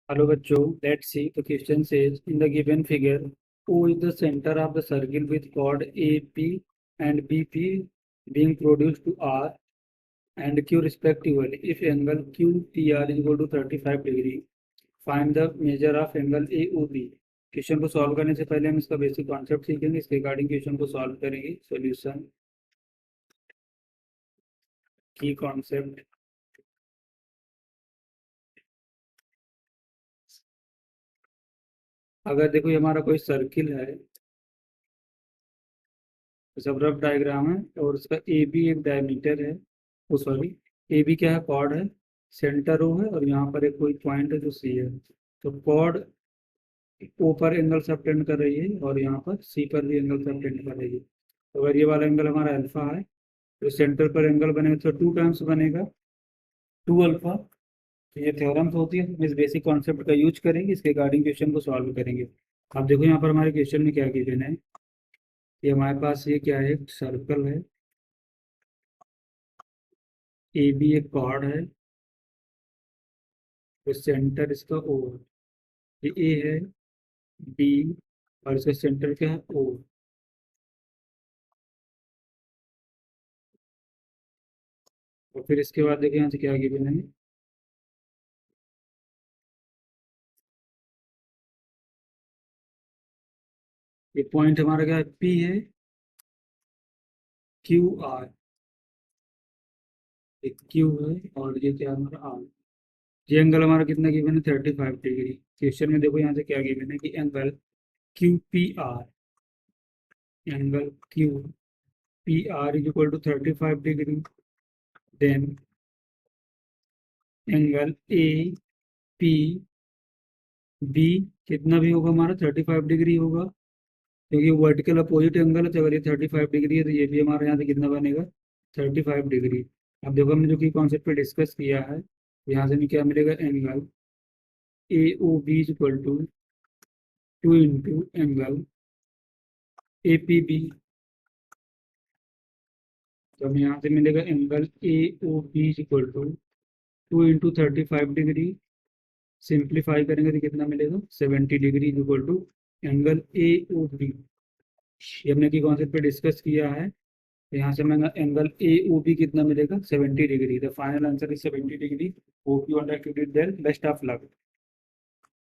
Hello बच्चों, let's see. The question says in the given figure, O is the center of the circle with chord AP and BP being produced to R and Q respectively. If angle QPR is equal to 35 degree, find the measure of angle AOB. Question को solve करने से पहले हम इसका basic concept सीखेंगे, इसके regarding question को solve करेंगे. सॉल्यूशन की कॉन्सेप्ट. अगर देखो ये हमारा कोई सर्किल है, सब रफ डायग्राम है और उसका ए बी एक डायमीटर है. वो सॉरी, ए बी क्या है, कॉर्ड है, सेंटर ओ है और यहाँ पर एक कोई पॉइंट है जो सी है. तो कॉर्ड ओ पर एंगल सबटेंड कर रही है और यहाँ पर सी पर भी एंगल सबटेंड कर रही है. तो अगर ये वाला एंगल हमारा अल्फा है तो सेंटर पर एंगल बनेगा तो टू टाइम्स बनेगा, टू अल्फा. तो ये थ्योरम होती है, हम इस बेसिक कॉन्सेप्ट का यूज करेंगे, इसके रिगार्डिंग क्वेश्चन को सॉल्व करेंगे. आप देखो यहाँ पर हमारे क्वेश्चन में क्या गिवन है. ये हमारे पास ये क्या है, सर्कल है, ए बी एक कॉर्ड है, तो सेंटर इसका ओ है. ये ए है, बी और इसका सेंटर क्या है, ओ. और फिर इसके बाद देखिए यहाँ से क्या गिवन है. ये पॉइंट हमारा क्या है, पी है, क्यू आर. एक क्यू है और ये क्या है हमारा आर. ये एंगल हमारा कितना गिवन है, 35 डिग्री. क्वेश्चन में देखो यहाँ से क्या गिवन है कि angle Q P R, angle Q P R is equal to 35 degree. Then angle A P B कितना भी होगा हमारा 35 डिग्री होगा, क्योंकि वर्टिकल अपोजिट एंगल है. तो अगर ये 35 डिग्री है तो ये भी हमारे यहाँ से कितना बनेगा, 35 डिग्री. अब देखो हमने जो कि कॉन्सेप्ट पे डिस्कस किया है, यहाँ से हमें क्या मिलेगा, angle A O B is equal to 2 angle A P B. तो हमें यहाँ से मिलेगा angle A O B is equal to 2 × 35 degree. Simplify करेंगे तो कितना मिलेगा, 70 degree is equal to angle A O B. ये हमने की कॉन्सेप्ट पे डिस्कस किया है. तो यहाँ से हमें एंगल ए ओ बी कितना मिलेगा, 70 degree. The final answer is 70 degree. Hope you understood it. Then best of luck.